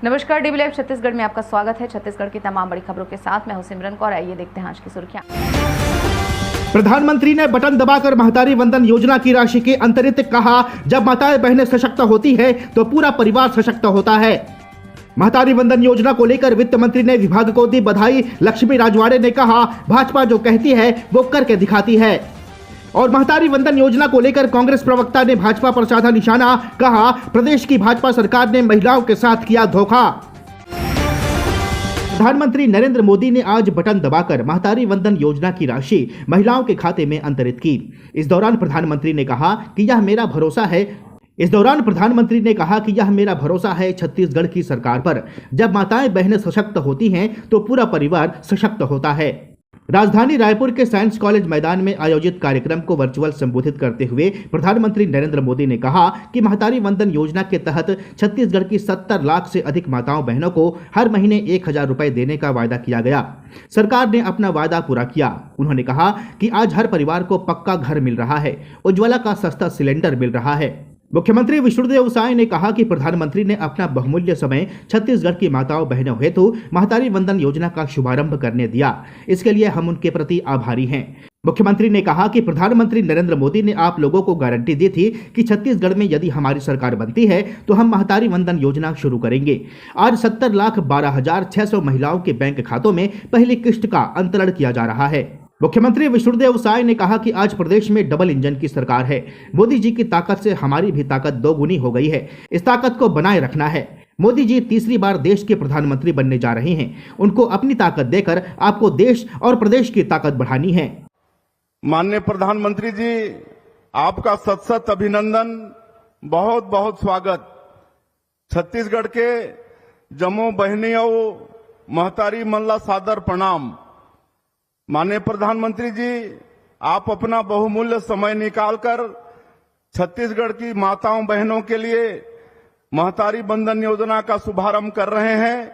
नमस्कार, dB live Chhattisgarh में आपका स्वागत है। छत्तीसगढ़ की तमाम बड़ी खबरों के साथ मैं हूं सिमरन कौर। आइए देखते हैं आज की सुर्खियां। प्रधानमंत्री ने बटन दबाकर महतारी वंदन योजना की राशि के अंतरित कहा, जब माताएं बहनें सशक्त होती है तो पूरा परिवार सशक्त होता है। महतारी वंदन योजना को लेकर वित्त मंत्री ने विभाग को दी बधाई। लक्ष्मी राजवाड़े ने कहा, भाजपा जो कहती है वो करके दिखाती है। और महतारी वंदन योजना को लेकर कांग्रेस प्रवक्ता ने भाजपा पर साधा निशाना, कहा प्रदेश की भाजपा सरकार ने महिलाओं के साथ किया धोखा। प्रधानमंत्री नरेंद्र मोदी ने आज बटन दबाकर महतारी वंदन योजना की राशि महिलाओं के खाते में अंतरित की। इस दौरान प्रधानमंत्री ने कहा कि यह मेरा भरोसा है छत्तीसगढ़ की सरकार पर। जब माताएं बहनें सशक्त होती हैं तो पूरा परिवार सशक्त होता है। राजधानी रायपुर के साइंस कॉलेज मैदान में आयोजित कार्यक्रम को वर्चुअल संबोधित करते हुए प्रधानमंत्री नरेंद्र मोदी ने कहा कि महतारी वंदन योजना के तहत छत्तीसगढ़ की 70 लाख से अधिक माताओं बहनों को हर महीने 1,000 रुपए देने का वायदा किया गया। सरकार ने अपना वायदा पूरा किया। उन्होंने कहा कि आज हर परिवार को पक्का घर मिल रहा है, उज्ज्वला का सस्ता सिलेंडर मिल रहा है। मुख्यमंत्री विष्णुदेव साय ने कहा कि प्रधानमंत्री ने अपना बहुमूल्य समय छत्तीसगढ़ की माताओं बहनों हेतु महतारी वंदन योजना का शुभारंभ करने दिया। इसके लिए हम उनके प्रति आभारी हैं। मुख्यमंत्री ने कहा कि प्रधानमंत्री नरेंद्र मोदी ने आप लोगों को गारंटी दी थी कि छत्तीसगढ़ में यदि हमारी सरकार बनती है तो हम महतारी वंदन योजना शुरू करेंगे। आज 70,12,600 महिलाओं के बैंक खातों में पहली किश्त का अंतरण किया जा रहा है। मुख्यमंत्री विष्णुदेव साय ने कहा कि आज प्रदेश में डबल इंजन की सरकार है। मोदी जी की ताकत से हमारी भी ताकत दोगुनी हो गई है। इस ताकत को बनाए रखना है। मोदी जी तीसरी बार देश के प्रधानमंत्री बनने जा रहे हैं। उनको अपनी ताकत देकर आपको देश और प्रदेश की ताकत बढ़ानी है। माननीय प्रधानमंत्री जी, आपका सत अभिनंदन, बहुत बहुत स्वागत। छत्तीसगढ़ के जम्मू बहनियों महतारी मल्ला सादर प्रणाम। माननीय प्रधानमंत्री जी, आप अपना बहुमूल्य समय निकालकर छत्तीसगढ़ की माताओं बहनों के लिए महतारी वंदन योजना का शुभारंभ कर रहे हैं।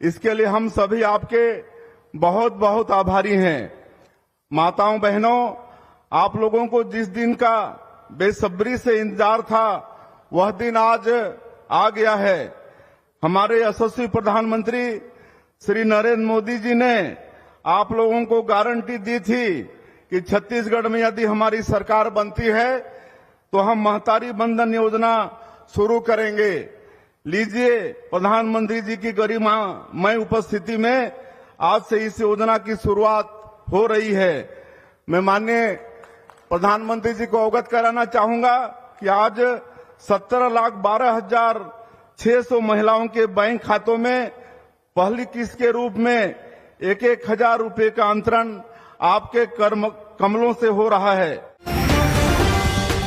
इसके लिए हम सभी आपके बहुत बहुत आभारी हैं। माताओं बहनों, आप लोगों को जिस दिन का बेसब्री से इंतजार था वह दिन आज आ गया है। हमारे यशस्वी प्रधानमंत्री श्री नरेंद्र मोदी जी ने आप लोगों को गारंटी दी थी कि छत्तीसगढ़ में यदि हमारी सरकार बनती है तो हम महतारी वंदन योजना शुरू करेंगे। लीजिए, प्रधानमंत्री जी की गरिमामय उपस्थिति में आज से इस योजना की शुरुआत हो रही है। मैं माननीय प्रधानमंत्री जी को अवगत कराना चाहूंगा कि आज 17,12,600 महिलाओं के बैंक खातों में पहली किस्त के रूप में 1,000 रुपए का अंतरण आपके कमलों से हो रहा है।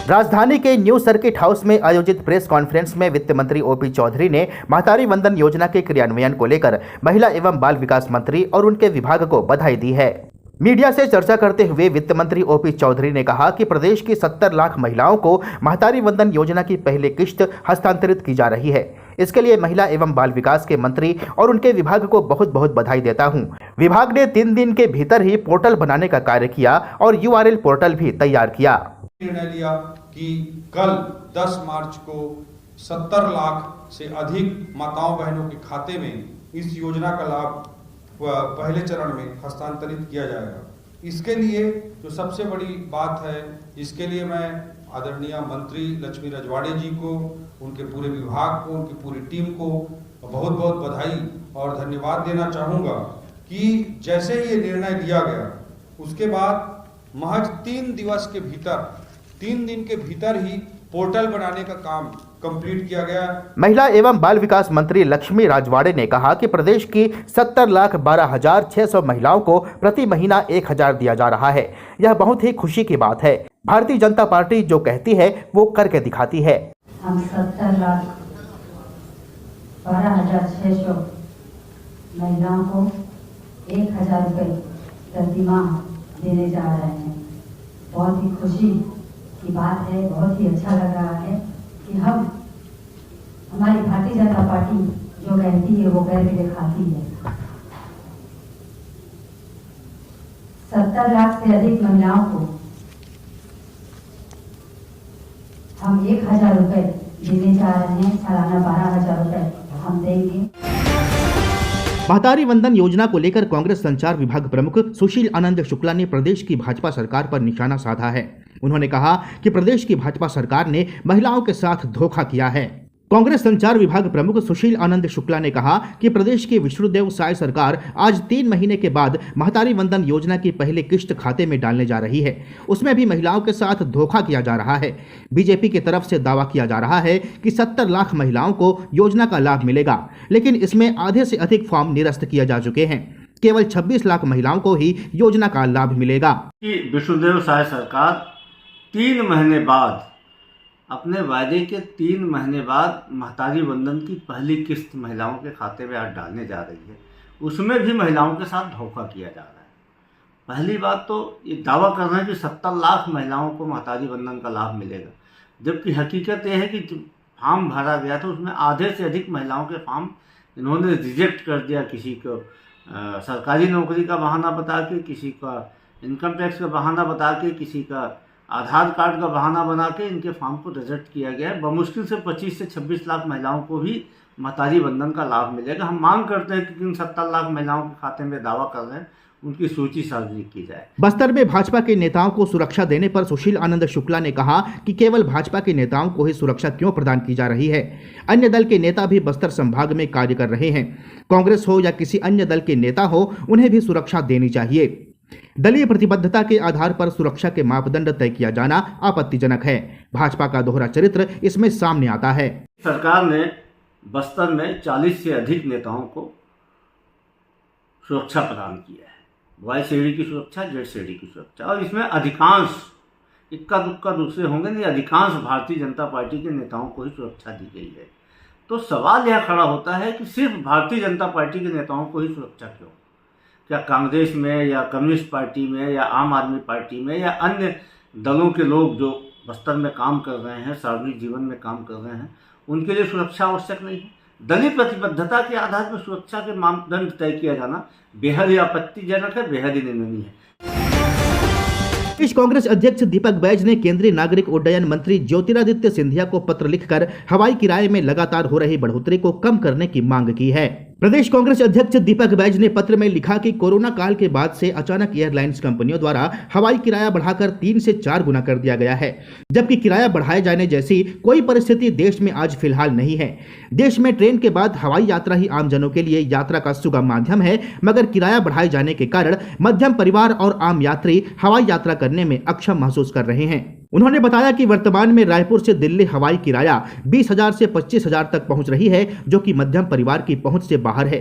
राजधानी के न्यू सर्किट हाउस में आयोजित प्रेस कॉन्फ्रेंस में वित्त मंत्री ओपी चौधरी ने महतारी वंदन योजना के क्रियान्वयन को लेकर महिला एवं बाल विकास मंत्री और उनके विभाग को बधाई दी है। मीडिया से चर्चा करते हुए वित्त मंत्री ओपी चौधरी ने कहा कि प्रदेश की 70 लाख महिलाओं को महतारी वंदन योजना की पहली किश्त हस्तांतरित की जा रही है। इसके लिए महिला एवं बाल विकास के मंत्री और उनके विभाग को बहुत बहुत बधाई देता हूं। विभाग ने 3 दिन के भीतर ही पोर्टल बनाने का कार्य किया और URL पोर्टल भी तैयार किया। निर्णय लिया कि कल 10 मार्च को 70 लाख से अधिक माताओं बहनों के खाते में इस योजना का लाभ पहले चरण में हस्तांतरित किया जाएगा। इसके लिए जो सबसे बड़ी बात है, इसके लिए मैं आदरणीय मंत्री लक्ष्मी राजवाड़े जी को, उनके पूरे विभाग को, उनकी पूरी टीम को बहुत बहुत बधाई और धन्यवाद देना चाहूँगा कि जैसे ये निर्णय लिया गया उसके बाद महज 3 दिन के भीतर ही पोर्टल बनाने का काम कंप्लीट किया गया। महिला एवं बाल विकास मंत्री लक्ष्मी राजवाड़े ने कहा कि प्रदेश की 70,12,600 महिलाओं को प्रति महीना 1,000 दिया जा रहा है। यह बहुत ही खुशी की बात है। भारतीय जनता पार्टी जो कहती है वो करके दिखाती है। हम 70,12,600 महिलाओं को 1,000 रुपये प्रति माह देने जा रहे हैं। बहुत ही खुशी की बात है, बहुत ही अच्छा लग रहा है कि हमारी भारतीय जनता पार्टी जो कहती है वो करके दिखाती है। 70 लाख से अधिक महिलाओं को हम 1,000 रुपये देने जा रहे हैं। सालाना 12,000 रुपये हम देंगे। महतारी वंदन योजना को लेकर कांग्रेस संचार विभाग प्रमुख सुशील आनंद शुक्ला ने प्रदेश की भाजपा सरकार पर निशाना साधा है। उन्होंने कहा कि प्रदेश की भाजपा सरकार ने महिलाओं के साथ धोखा किया है। कांग्रेस संचार विभाग प्रमुख सुशील आनंद शुक्ला ने कहा कि प्रदेश की विष्णुदेव साय सरकार आज 3 महीने के बाद महतारी वंदन योजना की पहली किश्त खाते में डालने जा रही है। उसमें भी महिलाओं के साथ धोखा किया जा रहा है। बीजेपी की तरफ से दावा किया जा रहा है कि 70 लाख महिलाओं को योजना का लाभ मिलेगा, लेकिन इसमें आधे से अधिक फॉर्म निरस्त किए जा चुके हैं। केवल 26 लाख महिलाओं को ही योजना का लाभ मिलेगा। विष्णुदेव साय सरकार 3 महीने बाद, अपने वायदे के 3 महीने बाद महतारी वंदन की पहली किस्त महिलाओं के खाते में आज डालने जा रही है। उसमें भी महिलाओं के साथ धोखा किया जा रहा है। पहली बात तो ये दावा कर रहे हैं कि 70 लाख महिलाओं को महतारी वंदन का लाभ मिलेगा, जबकि हकीकत यह है कि फॉर्म भरा गया था उसमें आधे से अधिक महिलाओं के फॉर्म इन्होंने रिजेक्ट कर दिया। किसी को सरकारी नौकरी का बहाना बता के, किसी का इनकम टैक्स का बहाना बता के, किसी का आधार कार्ड का बहाना बना के इनके फॉर्म को रिजेक्ट किया गया है। बमुश्किल से 25 से 26 लाख महिलाओं को भी महतारी वंदन का लाभ मिलेगा। हम मांग करते हैं कि इन 70 लाख महिलाओं के खाते में दावा कर रहे हैं उनकी सूची सार्वजनिक की जाए। बस्तर में भाजपा के नेताओं को सुरक्षा देने पर सुशील आनंद शुक्ला ने कहा कि केवल भाजपा के नेताओं को ही सुरक्षा क्यों प्रदान की जा रही है। अन्य दल के नेता भी बस्तर संभाग में कार्य कर रहे हैं। कांग्रेस हो या किसी अन्य दल के नेता हो, उन्हें भी सुरक्षा देनी चाहिए। दलीय प्रतिबद्धता के आधार पर सुरक्षा के मापदंड तय किया जाना आपत्तिजनक है। भाजपा का दोहरा चरित्र इसमें सामने आता है। सरकार ने बस्तर में 40 से अधिक नेताओं को सुरक्षा प्रदान किया है। वाई श्रेणी की सुरक्षा, जेड श्रेणी की सुरक्षा, और इसमें अधिकांश, इक्का दुक्का दूसरे होंगे नहीं, अधिकांश भारतीय जनता पार्टी के नेताओं को ही सुरक्षा दी गई है। तो सवाल यह खड़ा होता है कि सिर्फ भारतीय जनता पार्टी के नेताओं को ही सुरक्षा क्यों? क्या कांग्रेस में या कम्युनिस्ट पार्टी में या आम आदमी पार्टी में या अन्य दलों के लोग जो बस्तर में काम कर रहे हैं, सार्वजनिक जीवन में काम कर रहे हैं, उनके लिए सुरक्षा आवश्यक नहीं है? दलीय प्रतिबद्धता के आधार पर सुरक्षा के मापदंड तय किया जाना बेहद ही आपत्तिजनक है, बेहद ही निंदनीय है। प्रदेश कांग्रेस अध्यक्ष दीपक बैज ने केंद्रीय नागरिक उड्डयन मंत्री ज्योतिरादित्य सिंधिया को पत्र लिखकर हवाई किराए में लगातार हो रही बढ़ोतरी को कम करने की मांग की है। प्रदेश कांग्रेस अध्यक्ष दीपक बैज ने पत्र में लिखा कि कोरोना काल के बाद से अचानक एयरलाइंस कंपनियों द्वारा हवाई किराया बढ़ाकर 3 से 4 गुना कर दिया गया है, जबकि किराया बढ़ाए जाने जैसी कोई परिस्थिति देश में आज फिलहाल नहीं है। देश में ट्रेन के बाद हवाई यात्रा ही आमजनों के लिए यात्रा का सुगम माध्यम है, मगर किराया बढ़ाए जाने के कारण मध्यम परिवार और आम यात्री हवाई यात्रा करने में अक्षम महसूस कर रहे हैं। उन्होंने बताया कि वर्तमान में रायपुर से दिल्ली हवाई किराया 20,000 से 25,000 तक पहुंच रही है, जो कि मध्यम परिवार की पहुंच से बाहर है।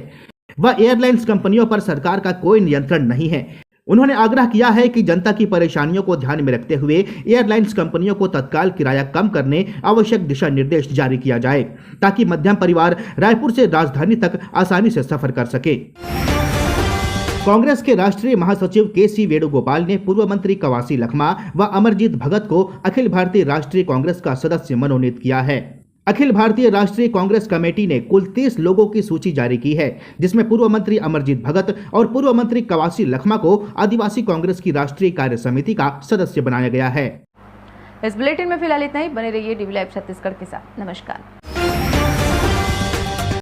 वह एयरलाइंस कंपनियों पर सरकार का कोई नियंत्रण नहीं है। उन्होंने आग्रह किया है कि जनता की परेशानियों को ध्यान में रखते हुए एयरलाइंस कंपनियों को तत्काल किराया कम करने आवश्यक दिशा निर्देश जारी किया जाए, ताकि मध्यम परिवार रायपुर से राजधानी तक आसानी से सफर कर सके। कांग्रेस के राष्ट्रीय महासचिव के.सी. वेणुगोपाल ने पूर्व मंत्री कवासी लखमा व अमरजीत भगत को अखिल भारतीय राष्ट्रीय कांग्रेस का सदस्य मनोनीत किया है। अखिल भारतीय राष्ट्रीय कांग्रेस कमेटी ने कुल 30 लोगों की सूची जारी की है, जिसमें पूर्व मंत्री अमरजीत भगत और पूर्व मंत्री कवासी लखमा को आदिवासी कांग्रेस की राष्ट्रीय कार्य समिति का सदस्य बनाया गया है। इस बुलेटिन में फिलहाल इतना ही। बने रहिए DV लाइव छत्तीसगढ़ के साथ। नमस्कार।